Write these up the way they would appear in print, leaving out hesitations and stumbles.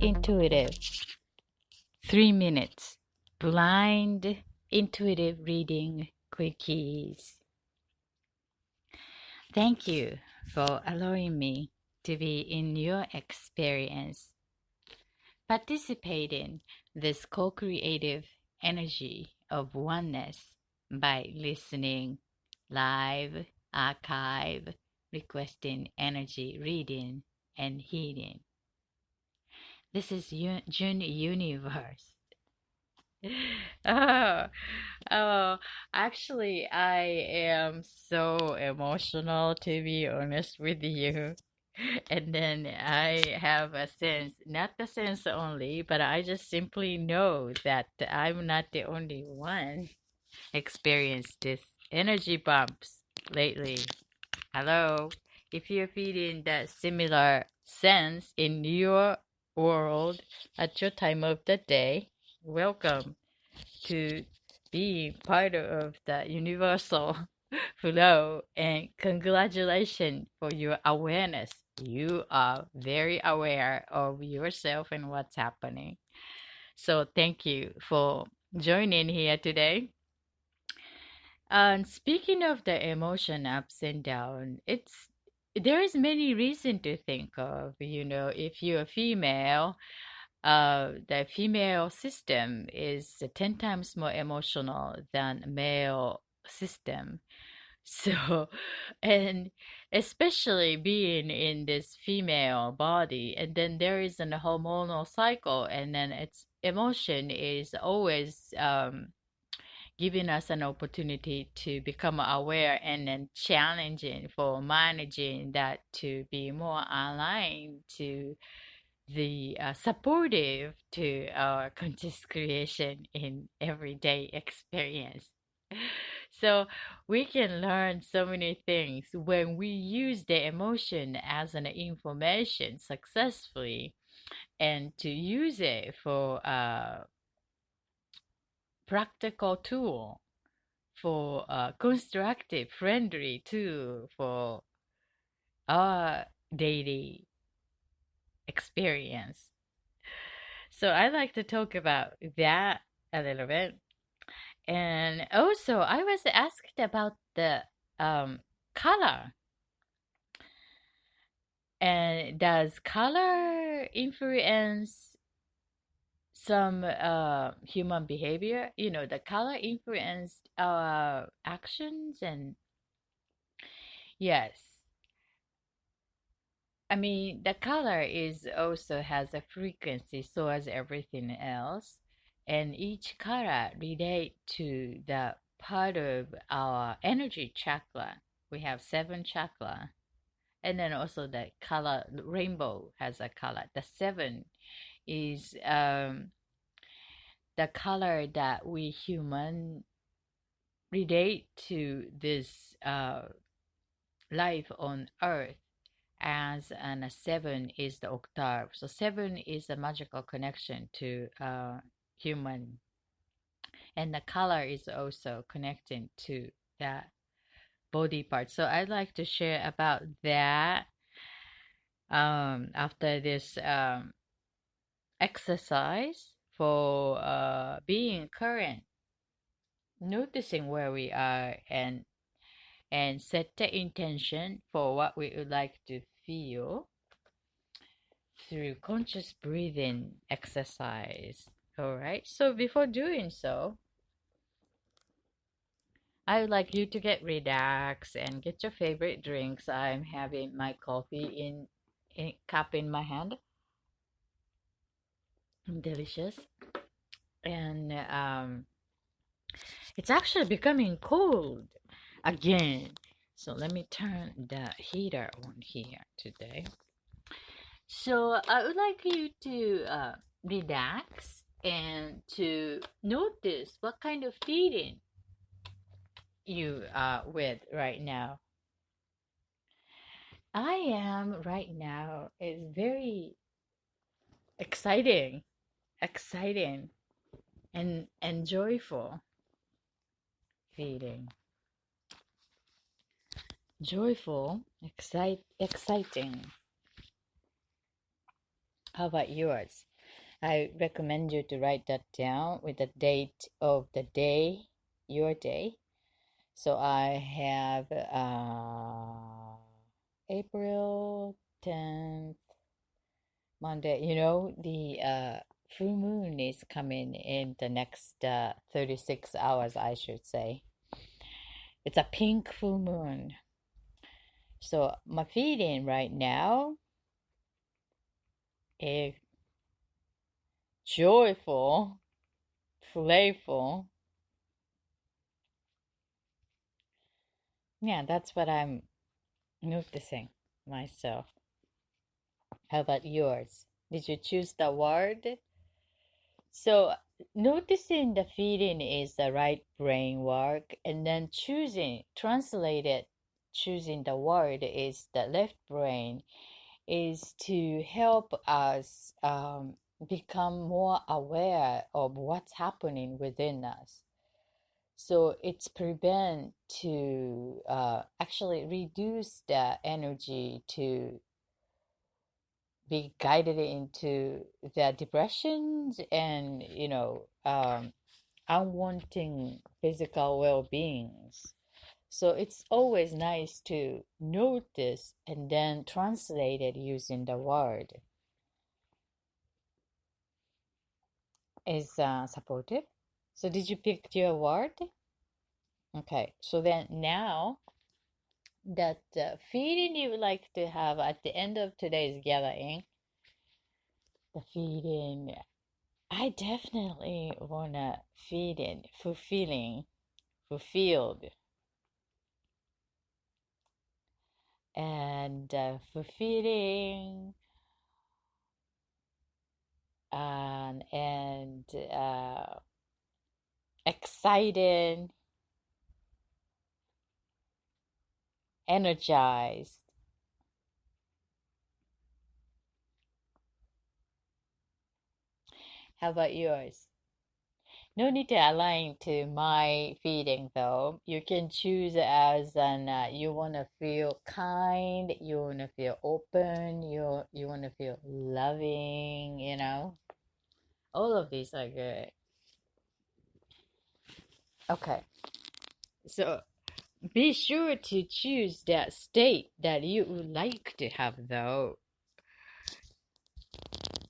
intuitive 3 minutes blind intuitive reading quickies. Thank you for allowing me to be in your experience. Participate in this co-creative energy of oneness by listening live, archive, requesting energy reading and healing. This is June Universe. Oh, oh, actually, I am so emotional, to be honest with you. And then I have a sense, not the sense only, but I just simply know that I'm not the only one experienced this energy bumps lately. Hello, if you're feeling that similar sense in your world at your time of the day, welcome to be part of the universal flow, and congratulations for your awareness. You are very aware of yourself and what's happening. So thank you for joining here today. And speaking of the emotion ups and down, there is many reason to think of. If you're female, the female system is 10 times more emotional than male system. So, and especially being in this female body, and then there is an hormonal cycle, and then its emotion is always giving us an opportunity to become aware and then challenging for managing that to be more aligned to the supportive to our conscious creation in everyday experience. So we can learn so many things when we use the emotion as an information successfully, and to use it for a practical tool, for a constructive, friendly tool for our daily experience. So I like to talk about that a little bit. And also, I was asked about the color. And does color influence some human behavior? The color influenced our actions, and yes. I mean, the color is also has a frequency, so as everything else, and each color relate to the part of our energy chakra. We have 7 chakra, and then also the color rainbow has a color. The 7 is the color that we human relate to this life on earth, as and a 7 is the octave. So 7 is a magical connection to human, and the color is also connecting to that body part. So I'd like to share about that after this exercise for being current, noticing where we are, and set the intention for what we would like to feel through conscious breathing exercise. All right. So before doing so, I would like you to get relaxed and get your favorite drinks. I'm having my coffee in cup in my hand. Delicious. And it's actually becoming cold again. So let me turn the heater on here today. So I would like you to relax and to notice what kind of feeling you are with right now. I am right now is very exciting, and joyful feeling. Joyful, exciting. How about yours? I recommend you to write that down with the date of the day, your day. So I have April 10th, Monday. The full moon is coming in the next 36 hours, I should say. It's a pink full moon. So my feeling right now is joyful, playful. Yeah, that's what I'm noticing myself. How about yours? Did you choose the word? So noticing the feeling is the right brain work, and then choosing the word is the left brain, is to help us become more aware of what's happening within us. So it's prevent to actually reduce the energy to be guided into the depressions and unwanting physical well-beings. So it's always nice to notice and then translate it using the word. Is supportive. So did you pick your word? Okay. So then now that feeling you would like to have at the end of today's gathering, the feeling I definitely wanna fulfilled, and fulfilling, and excited, energized. How about yours? No need to align to my feeling though. You can choose as an you want to feel kind, you want to feel open, you want to feel loving. All of these are good. Okay. So be sure to choose that state that you would like to have though,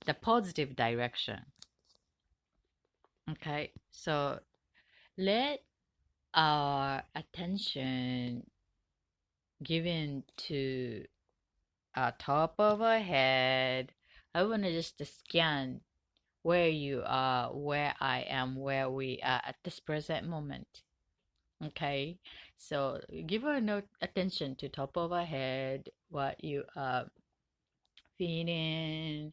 the positive direction. Okay. So let our attention given to top of our head. I want to just scan where you are, where I am, where we are at this present moment. Okay, so give a note attention to top of our head, what you are feeling,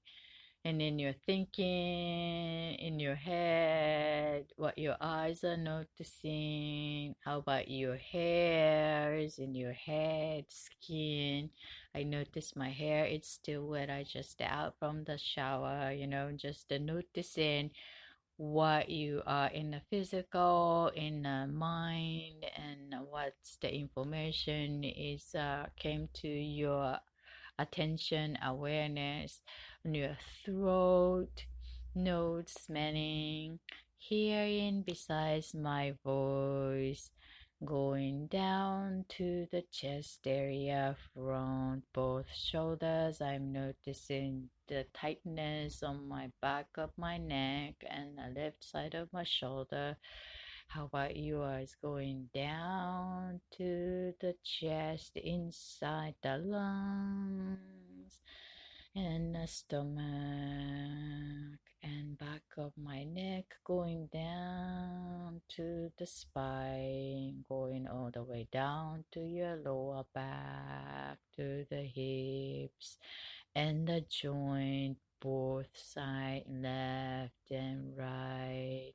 and then you're thinking in your head, what your eyes are noticing. How about your hairs in your head, skin? I notice my hair, it's still wet. I just out from the shower, just noticing what you are in the physical, in the mind, and what's the information is came to your attention, awareness on your throat, nose smelling, hearing besides my voice, going down to the chest area, front, both shoulders. I'm noticing the tightness on my back of my neck and the left side of my shoulder. How about yours? Going down to the chest, inside the lungs, and the stomach, and back of my neck, going down to the spine, going all the way down to your lower back, to the hips, and the joint, both side, left and right,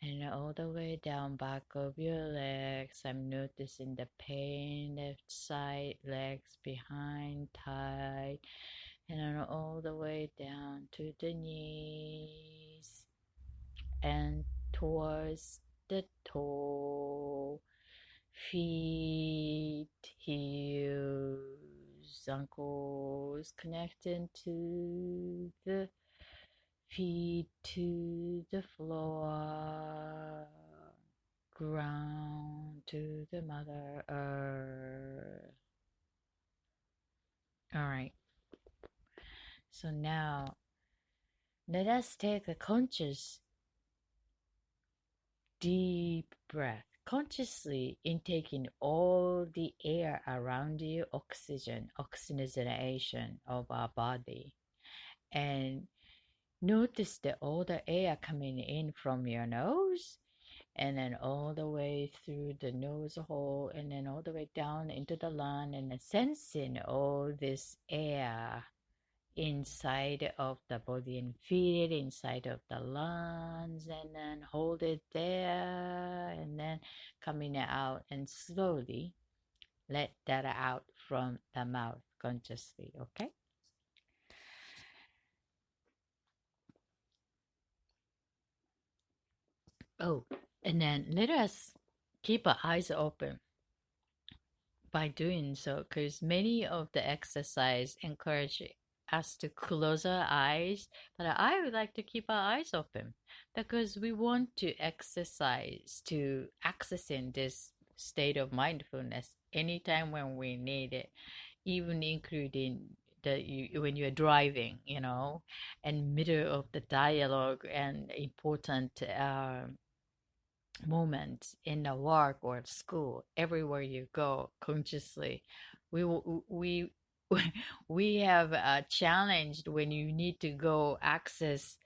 and all the way down back of your legs. I'm noticing the pain, left side, legs behind, tight, and then all the way down to the knees and towards the toe, feet, heels, ankles, connecting to the feet to the floor, ground to the Mother Earth. All right. So now let us take a conscious, deep breath, consciously intaking all the air around you, oxygenation of our body. And notice that all the air coming in from your nose and then all the way through the nose hole and then all the way down into the lung and then sensing all this air inside of the body and feel it inside of the lungs and then hold it there and then coming out and slowly let that out from the mouth consciously, okay? Oh, and then let us keep our eyes open by doing so because many of the exercise encourage us to close our eyes, but I would like to keep our eyes open because we want to exercise to accessing this state of mindfulness anytime when we need it, even including when you're driving, and middle of the dialogue and important moments in the work or school, everywhere you go consciously. We we have challenged when you need to go access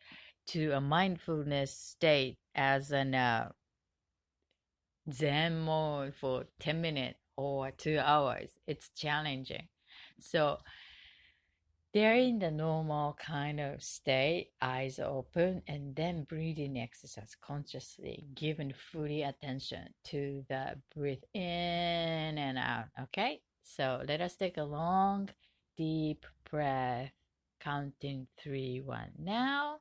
to a mindfulness state as an zen mode for 10 minutes or 2 hours. It's challenging. So they're in the normal kind of state, eyes open, and then breathing exercise consciously, giving fully attention to the breathe in and out. Okay? So let us take a long, deep breath, counting 3, 1. Now,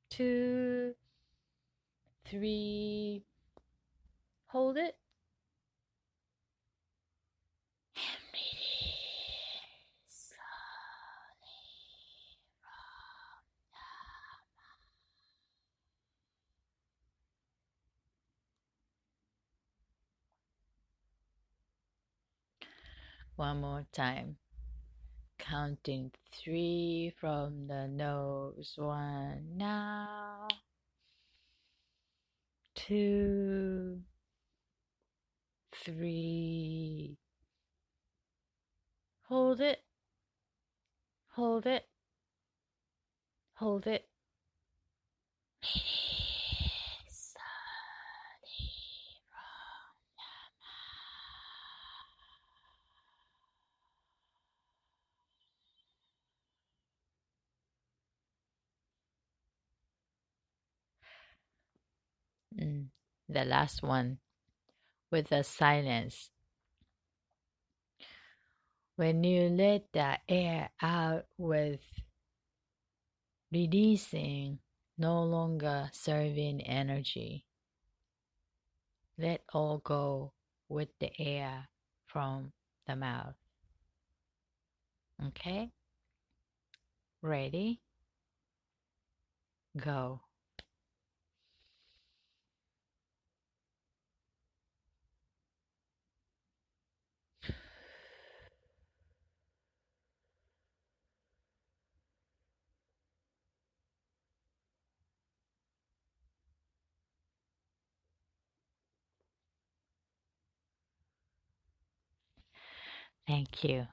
2, 3, hold it. And release. One more time. Counting 3 from the nose. 1 now. 2, 3. Hold it. Hold it. Hold it. Release. The last one with the silence. When you let the air out with releasing, no longer serving energy, let all go with the air from the mouth. Okay? Ready? Go. Thank you.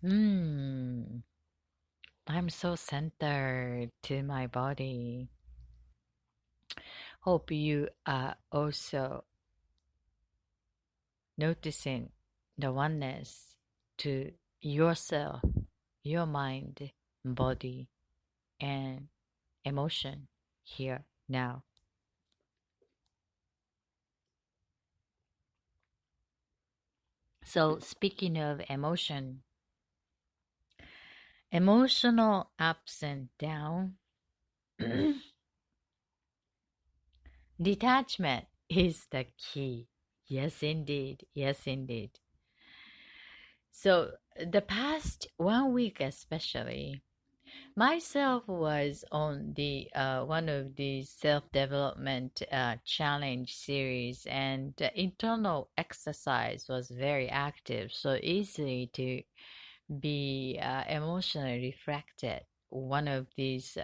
I'm so centered to my body. Hope you are also noticing the oneness to yourself, your mind, body, and emotion here now. So, speaking of emotion, emotional ups and downs, detachment is the key. Yes, indeed. Yes, indeed. So, the past 1 week, especially, Myself was on the one of the self-development challenge series, and the internal exercise was very active, so easily to be emotionally reflected. One of these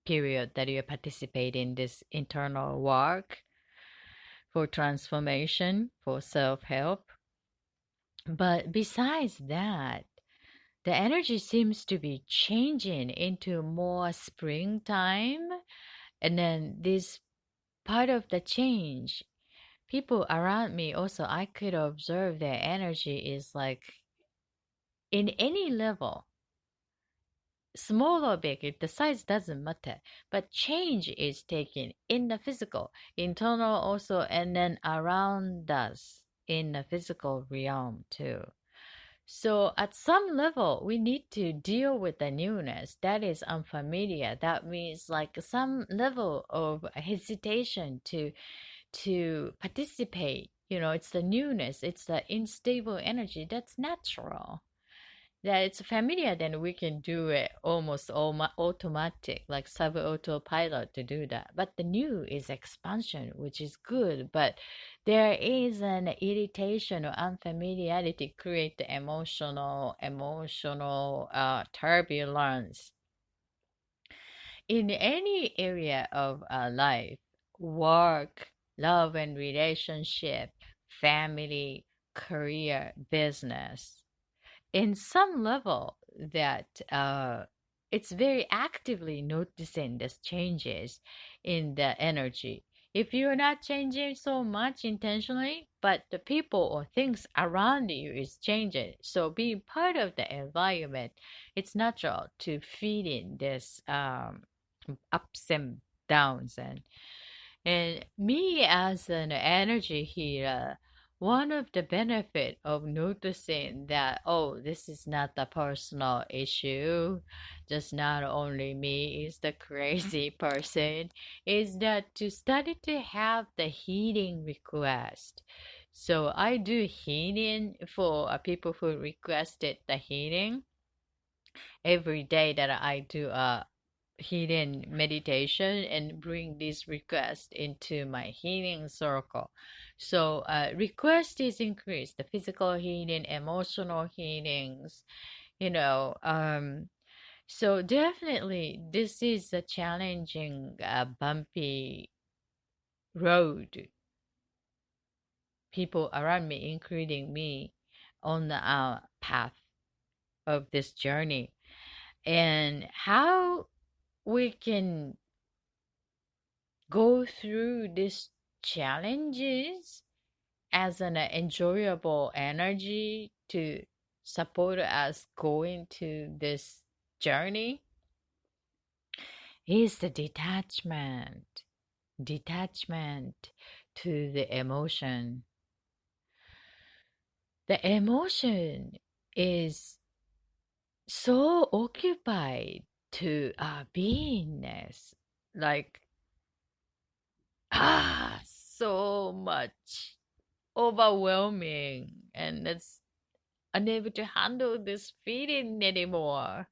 period that you participate in this internal work for transformation, for self-help. But besides that, the energy seems to be changing into more springtime. And then this part of the change, people around me also, I could observe their energy is like in any level, small or big, the size doesn't matter. But change is taken in the physical, internal also, and then around us in the physical realm too. So at some level, we need to deal with the newness that is unfamiliar. That means like some level of hesitation to participate. It's the newness, it's the unstable energy. That's natural. That it's familiar, then we can do it almost automatic, like sub-autopilot to do that. But the new is expansion, which is good. But there is an irritation or unfamiliarity create the emotional turbulence in any area of our life, work, love and relationship, family, career, business in some level that it's very actively noticing these changes in the energy. If you're not changing so much intentionally, but the people or things around you is changing, so being part of the environment, it's natural to feed in this ups and downs. And me as an energy healer, one of the benefit of noticing that, oh, this is not a personal issue, just not only me is the crazy person, is that to study to have the healing request. So I do healing for people who requested the healing every day that I do a healing meditation and bring this request into my healing circle. So request is increased, the physical healing, emotional healings, you know. So definitely this is a challenging, bumpy road. People around me, including me, on the path of this journey. And how we can go through these challenges as an enjoyable energy to support us going to this journey is the detachment to the emotion. The emotion is so occupied to our beingness, like so much overwhelming, and it's unable to handle this feeling anymore.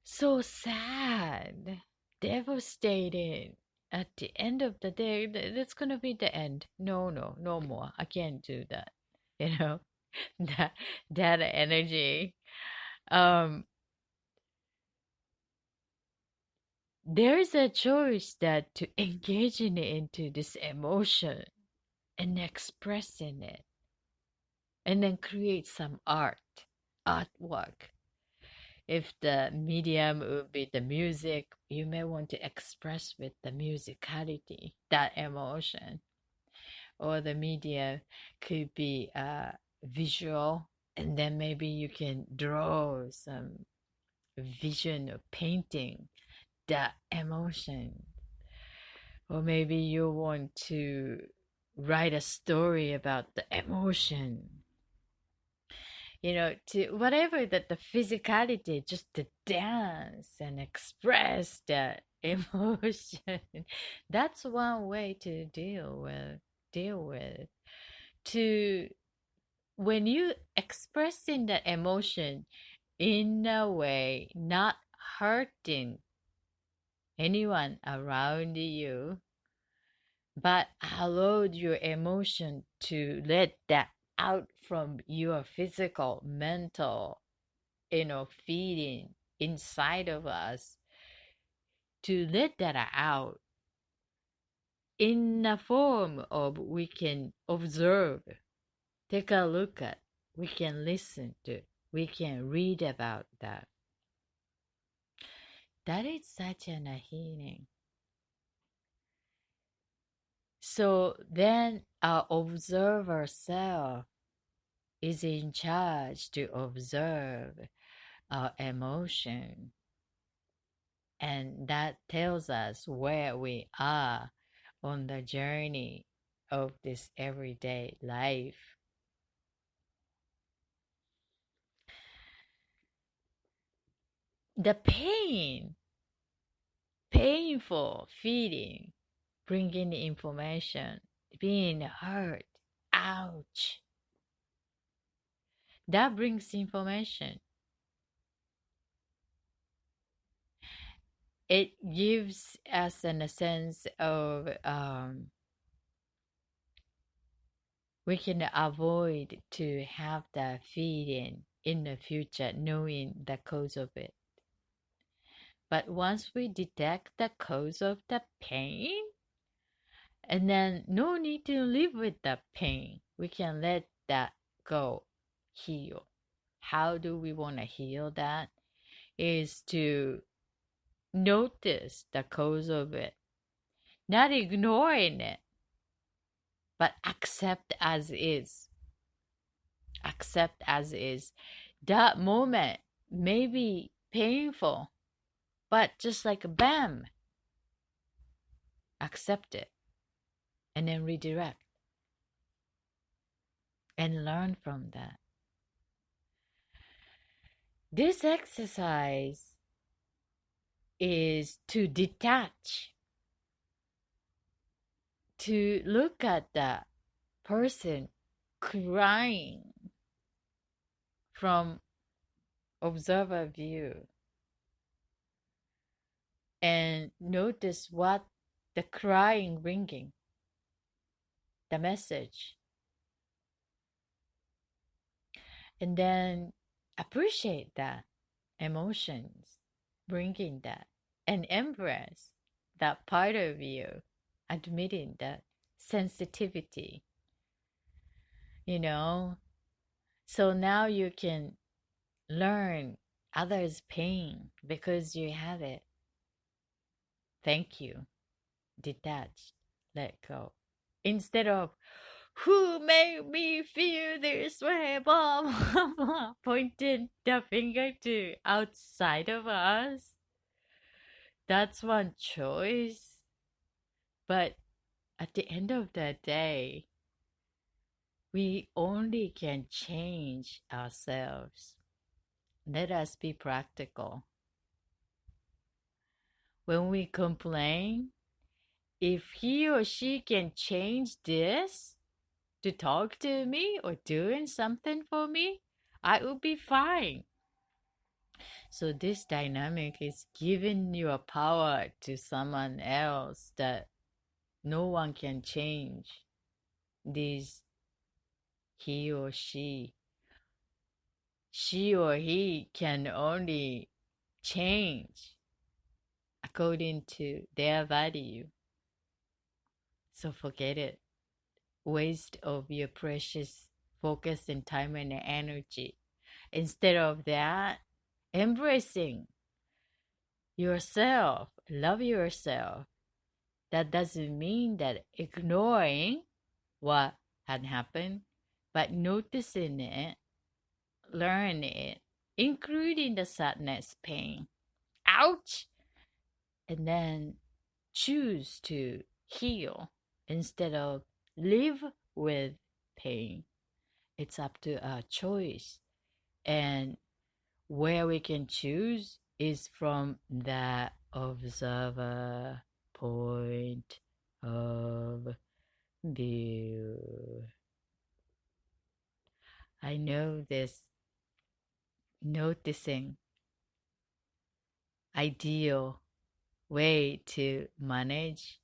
So sad, devastated. At the end of the day, that's gonna be the end. No, no, no more. I can't do that. You know, that that energy. Um, there's a choice that to engage into this emotion and expressing it, and then create some artwork. If the medium would be the music, you may want to express with the musicality that emotion. Or the media could be visual, and then maybe you can draw some vision of painting that emotion. Or maybe you want to write a story about the emotion, to whatever that the physicality, just to dance and express that emotion. That's one way to deal with to when you expressing that emotion, in a way not hurting anyone around you, but allowed your emotion to let that out from your physical, mental, feeling inside of us, to let that out in a form of we can observe, take a look at, we can listen to, we can read about that. That is such an a healing. So then our observer self is in charge to observe our emotion. And that tells us where we are on the journey of this everyday life. The painful feeling, bringing information, being hurt, ouch, that brings information. It gives us a sense of we can avoid to have that feeling in the future, knowing the cause of it. But once we detect the cause of the pain, and then no need to live with the pain, we can let that go, heal. How do we want to heal that? Is to notice the cause of it, not ignoring it, but accept as is. Accept as is. That moment may be painful, but just like bam, accept it and then redirect and learn from that. This exercise is to detach, to look at the person crying from observer view and notice what the crying bringing, the message, and then appreciate that emotions bringing that and embrace that part of you, admitting that sensitivity, you know. So now you can learn others' pain because you have it. Thank you. Detach. Let go. Instead of, who made me feel this way? Blah, blah, blah. Pointing the finger to outside of us. That's one choice. But at the end of the day, we only can change ourselves. Let us be practical. When we complain, if he or she can change this to talk to me or doing something for me, I will be fine. So this dynamic is giving your power to someone else that no one can change. This he or she or he can only change according to their value. So forget it. Waste of your precious focus and time and energy. Instead of that, embracing yourself, love yourself. That doesn't mean that ignoring what had happened, but noticing it, learn it, including the sadness, pain. Ouch! And then choose to heal instead of live with pain. It's up to our choice. And where we can choose is from the observer point of view. I know this noticing ideal way to manage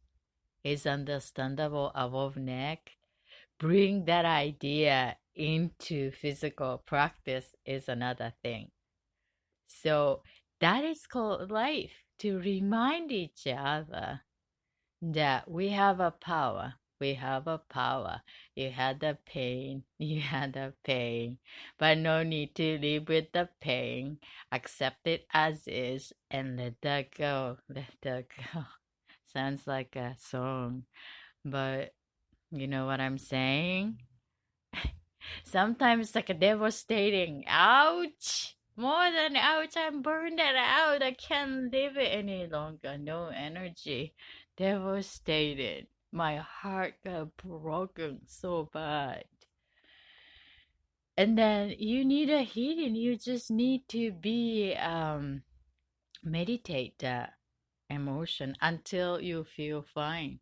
is understandable above neck. Bring that idea into physical practice is another thing. So that is called life, to remind each other that we have a power. We have a power. You had the pain, you had the pain, but no need to live with the pain. Accept it as is and let that go. Let that go. Sounds like a song, but you know what I'm saying? Sometimes like a devastating. Ouch! More than ouch, I'm burned out. I can't live it any longer. No energy. Devastated. My heart got broken so bad. And then you need a healing. You just need to be meditate that emotion until you feel fine.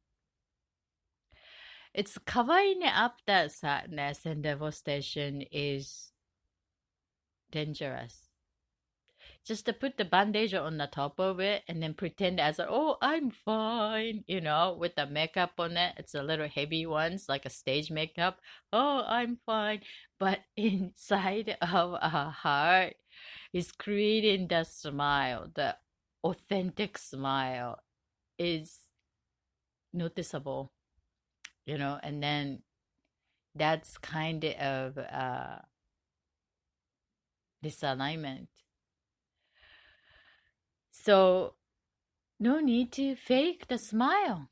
It's covering up that sadness and devastation is dangerous. Just to put the bandage on the top of it and then pretend as, oh, I'm fine, with the makeup on it. It's a little heavy ones, like a stage makeup. Oh, I'm fine. But inside of our heart is creating the smile, the authentic smile is noticeable, and then that's kind of disalignment. So no need to fake the smile.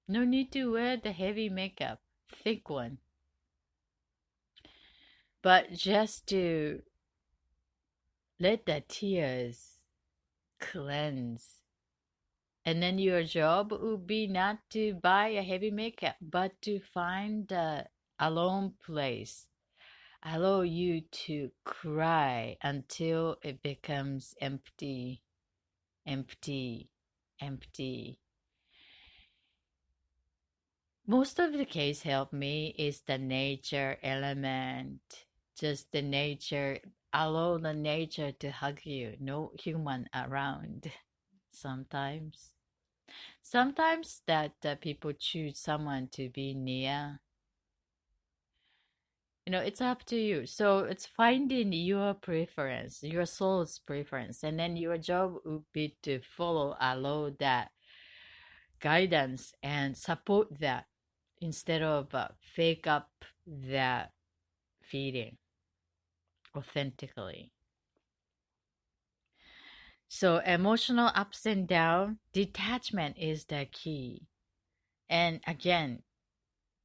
No need to wear the heavy makeup, thick one. But just to let the tears cleanse. And then your job would be not to buy a heavy makeup, but to find a alone place. Allow you to cry until it becomes empty, empty, empty. Most of the case help me is the nature element. Just the nature. Allow the nature to hug you. No human around. Sometimes. Sometimes that people choose someone to be near. It's up to you. So it's finding your preference, your soul's preference. And then your job would be to follow, allow that guidance and support that instead of fake up that feeling authentically. So emotional ups and down, detachment is the key. And again,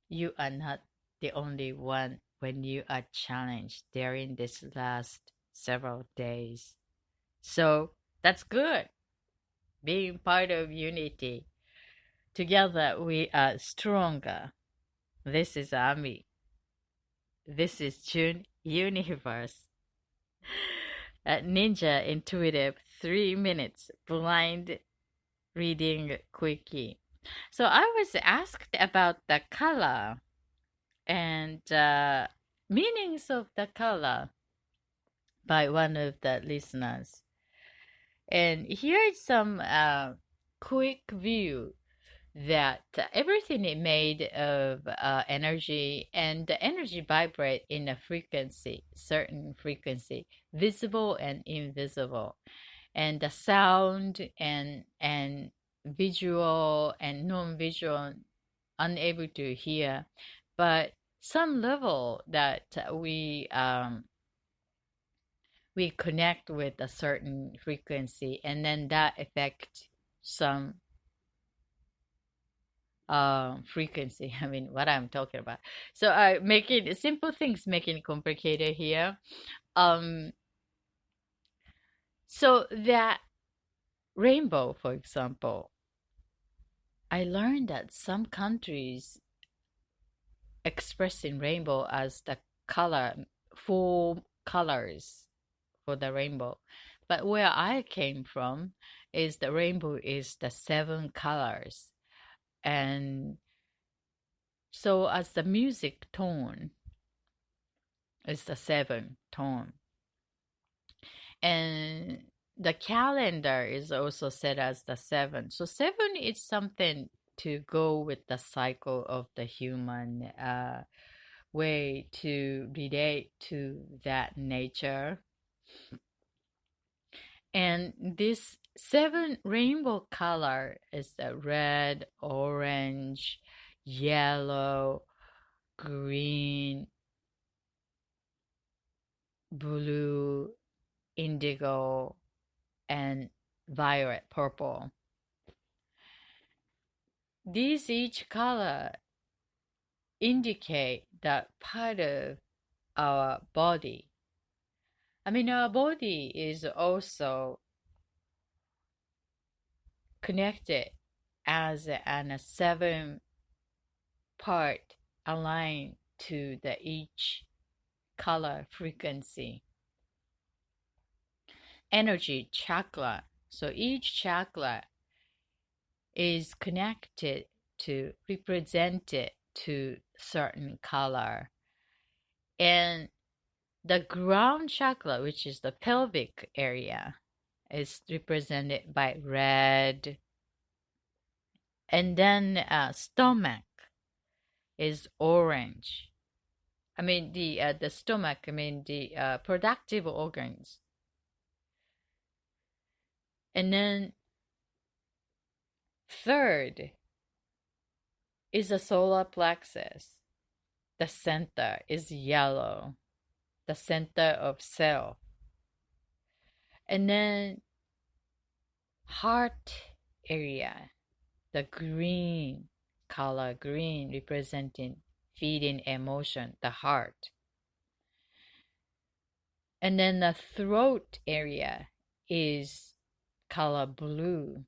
you are not the only one when you are challenged during this last several days. So that's good. Being part of unity. Together we are stronger. This is Ami. This is June Universe. Ninja Intuitive 3 minutes blind reading quickie. So I was asked about the color and meanings of the color by one of the listeners. And here's some quick view that everything is made of energy, and the energy vibrate in a frequency, certain frequency, visible and invisible, and the sound and visual and non-visual unable to hear, but some level that we connect with a certain frequency, and then that affect some frequency. I mean, what I'm talking about. So making simple things making complicated here. Um, so that rainbow, for example, I learned that some countries expressing rainbow as the color, 4 colors for the rainbow. But where I came from is the rainbow is the 7 colors. And so as the music tone is the 7 tone. And the calendar is also set as the seven. So seven is something to go with the cycle of the human way to relate to that nature. And this seven rainbow color is the red, orange, yellow, green, blue, indigo, and violet purple. These each color indicate that part of our body. I mean, our body is also connected as a seven part aligned to the each color frequency. Energy chakra. So each chakra is connected to represented to certain color. And the ground chakra, which is the pelvic area, is represented by red. And then stomach is orange. I mean the stomach. I mean the productive organs. And then third is the solar plexus. The center is yellow. The center of self. And then heart area, the green color, green representing feeding emotion, the heart. And then the throat area is color blue,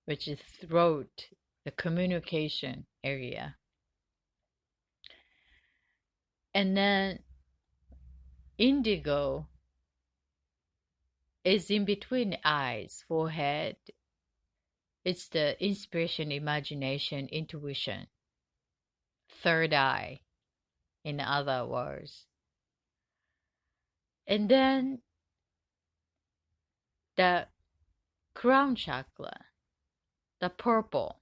which is throat, the communication area. And then indigo is in between eyes, forehead. It's the inspiration, imagination, intuition. Third eye, in other words. And then the crown chakra, the purple,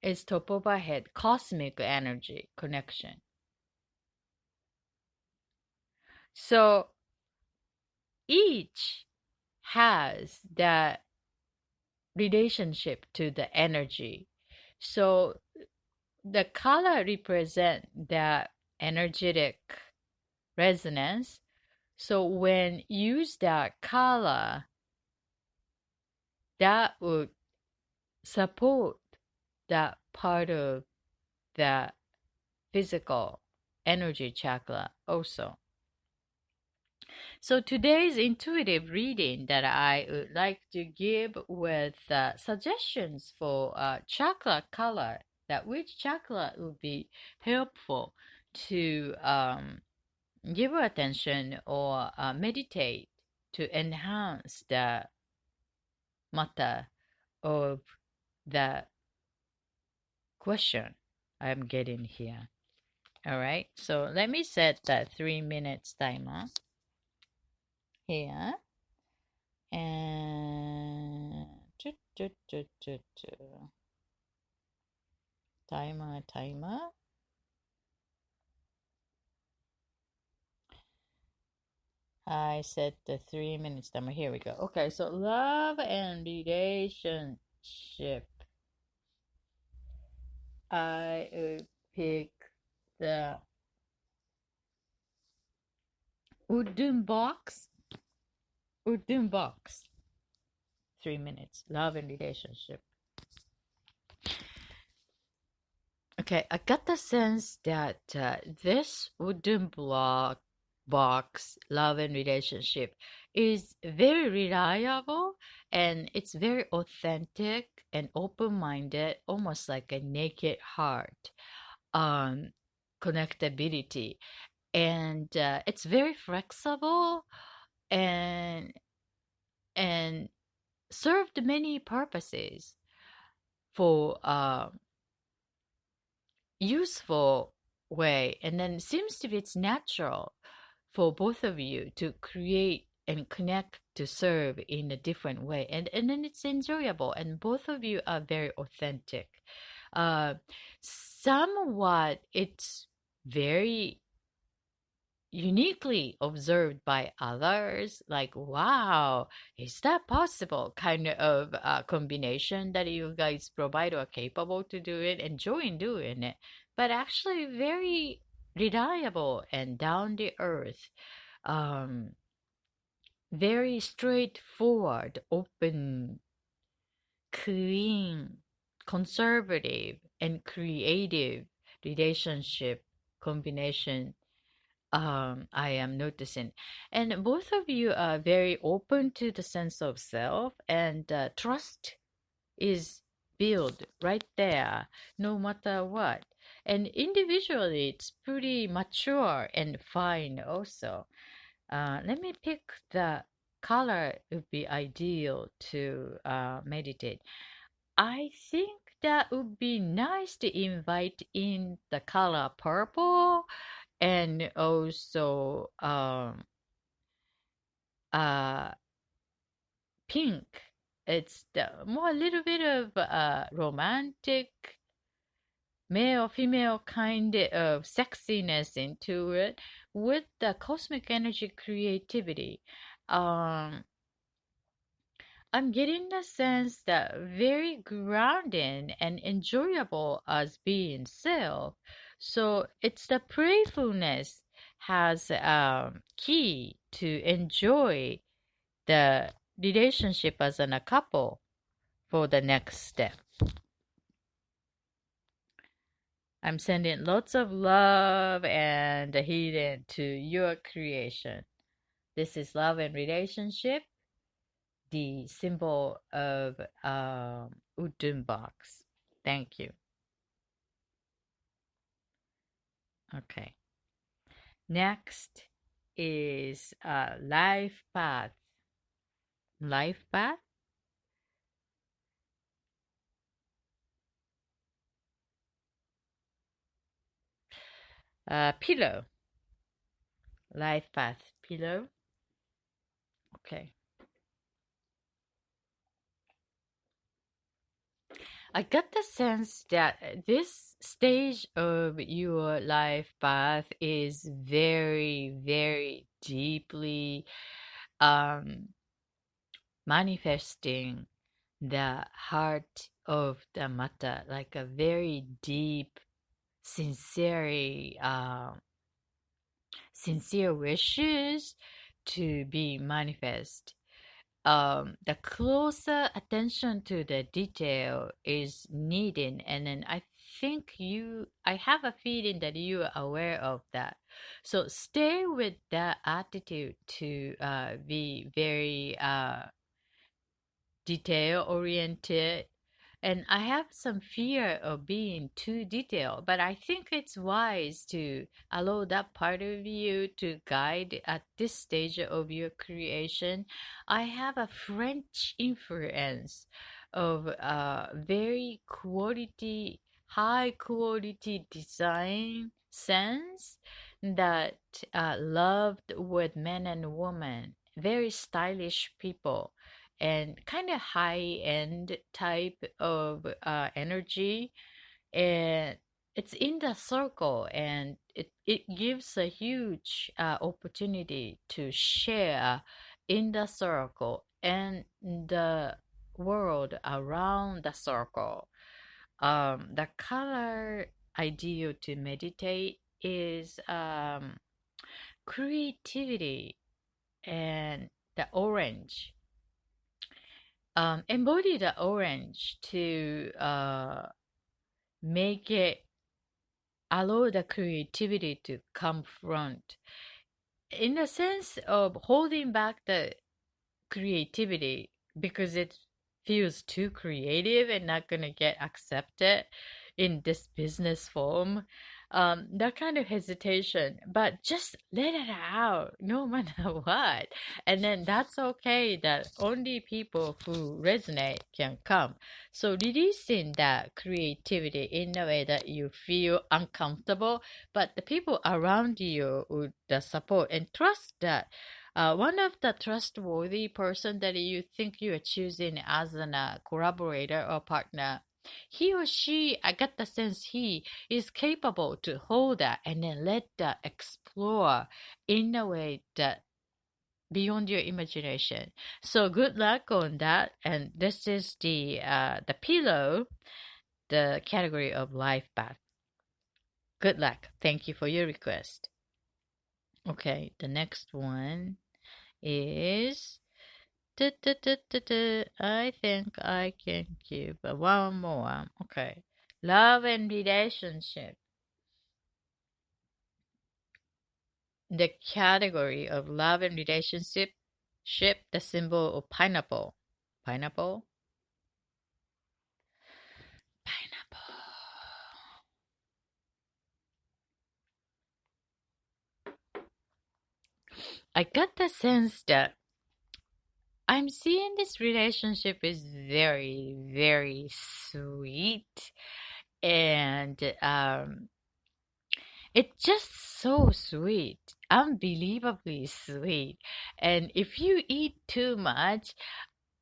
is top of our head, cosmic energy connection. So each has that relationship to the energy. So the color represent that energetic resonance. So when use that color, that would support that part of the physical energy chakra also. So today's intuitive reading that I would like to give with suggestions for chakra color, that which chakra would be helpful to give attention or meditate to enhance the matter of the question I'm getting here. All right, so let me set that 3 minutes timer here. And timer. I set the 3 minutes timer. Here we go. Okay, so love and relationship. I pick the wooden box. 3 minutes. Love and relationship. Okay, I got the sense that this wooden block box, love and relationship, is very reliable and it's very authentic and open-minded, almost like a naked heart connectability. And it's very flexible and and served many purposes for useful way, and then it seems to be it's natural for both of you to create and connect to serve in a different way. And then it's enjoyable. And both of you are very authentic. Uh, Somewhat, it's very uniquely observed by others, like, wow, is that possible, kind of combination that you guys provide or capable to do it, enjoying doing it, but actually very reliable and down the earth, um, very straightforward, open, clean, conservative, and creative relationship combination. I am noticing. And both of you are very open to the sense of self, and trust is built right there, no matter what. And individually, it's pretty mature and fine also. Let me pick the color would be ideal to meditate. I think that would be nice to invite in the color purple and also uh pink. It's the more a little bit of romantic male female kind of sexiness into it with the cosmic energy creativity. um I'm getting the sense that very grounding and enjoyable as being self. So it's the playfulness has key to enjoy the relationship as a couple for the next step. I'm sending lots of love and healing to your creation. This is love and relationship, the symbol of wooden box. Thank you. Okay. Next is life path. Life path? Pillow. Life path. Pillow. Okay. I got the sense that this stage of your life path is very, very deeply um, manifesting the heart of the matter, like a very deep, sincerely, sincere wishes to be manifest. The closer attention to the detail is needed, and then I have a feeling that you are aware of that. So stay with that attitude to be very detail oriented. And I have some fear of being too detailed, but I think it's wise to allow that part of you to guide at this stage of your creation. I have a French influence of very quality, high quality design sense that loved with men and women, very stylish people and kind of high end type of energy, and it's in the circle, and it gives a huge opportunity to share in the circle and the world around the circle. The color ideal to meditate is creativity and the orange. Embody the orange to make it allow the creativity to come front in the sense of holding back the creativity because it feels too creative and not going to get accepted in this business form. That kind of hesitation, but just let it out no matter what. And then that's okay that only people who resonate can come. So releasing that creativity in a way that you feel uncomfortable, but the people around you would support and trust that one of the trustworthy person that you think you are choosing as a collaborator or partner, he or she, I get the sense he is capable to hold that and then let that explore in a way that beyond your imagination. So good luck on that. And this is the pillow, the category of life path. Good luck. Thank you for your request. Okay, the next one is I think I can give one more. Okay. Love and relationship. The category of love and relationship, the symbol of pineapple. Pineapple? Pineapple. I got the sense that I'm seeing this relationship is very, very sweet and it's just so sweet, unbelievably sweet. And if you eat too much,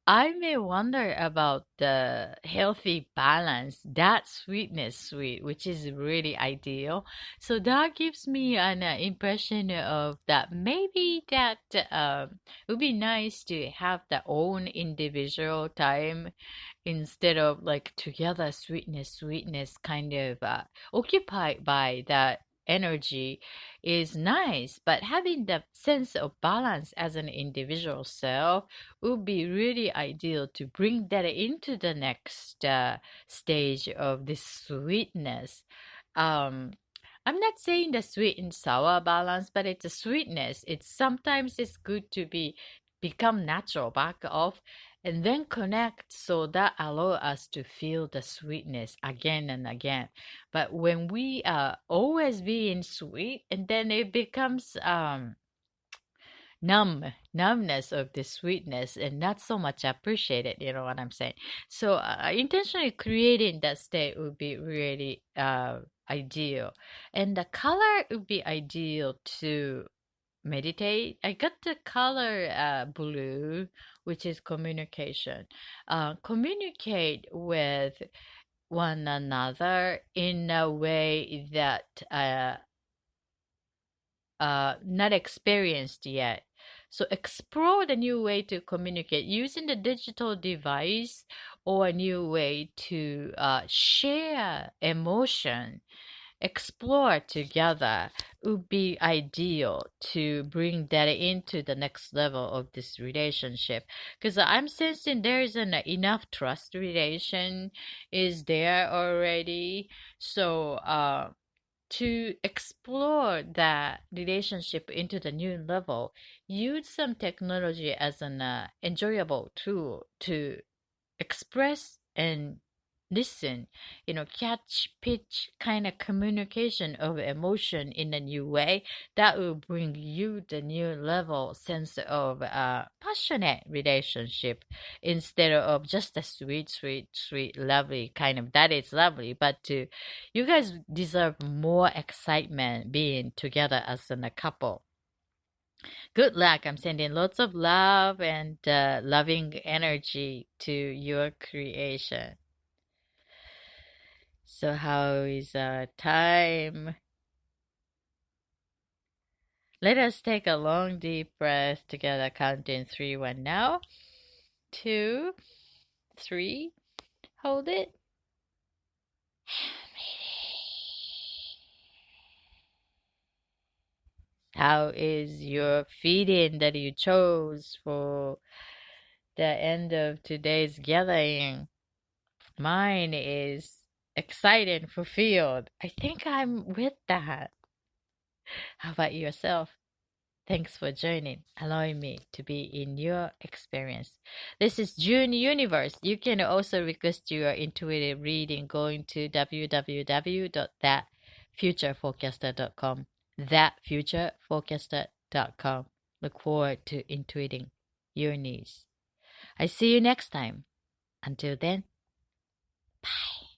I may wonder about the healthy balance, that sweetness sweet, which is really ideal. So that gives me an impression of that maybe that would be nice to have their own individual time instead of like together sweetness kind of occupied by that energy is nice, but having the sense of balance as an individual self would be really ideal to bring that into the next stage of this sweetness. um I'm not saying the sweet and sour balance, but it's a sweetness. It's sometimes it's good to become natural, back off, and then connect so that allow us to feel the sweetness again and again. But when we are always being sweet, and then it becomes numbness of the sweetness and not so much appreciated, you know what I'm saying? So intentionally creating that state would be really ideal, and the color would be ideal to meditate. I got the color blue, which is communication. Communicate with one another in a way that not experienced yet. So explore the new way to communicate using the digital device or a new way to share emotion. Explore together would be ideal to bring that into the next level of this relationship, because I'm sensing there is an enough trust relation is there already. So to explore that relationship into the new level, use some technology as an enjoyable tool to express and listen, catch pitch kind of communication of emotion in a new way that will bring you the new level sense of passionate relationship instead of just a sweet lovely kind of that is lovely, but to you guys deserve more excitement being together as a couple. Good luck. I'm sending lots of love and loving energy to your creation. So, how is our time? Let us take a long, deep breath together, counting 3, 1 now. 2, 3. Hold it. How is your feeding that you chose for the end of today's gathering? Mine is excited, fulfilled. I think I'm with that. How about yourself? Thanks for joining, allowing me to be in your experience. This is June Universe. You can also request your intuitive reading going to www.thatfutureforecaster.com. Thatfutureforecaster.com. Look forward to intuiting your needs. I see you next time. Until then, bye.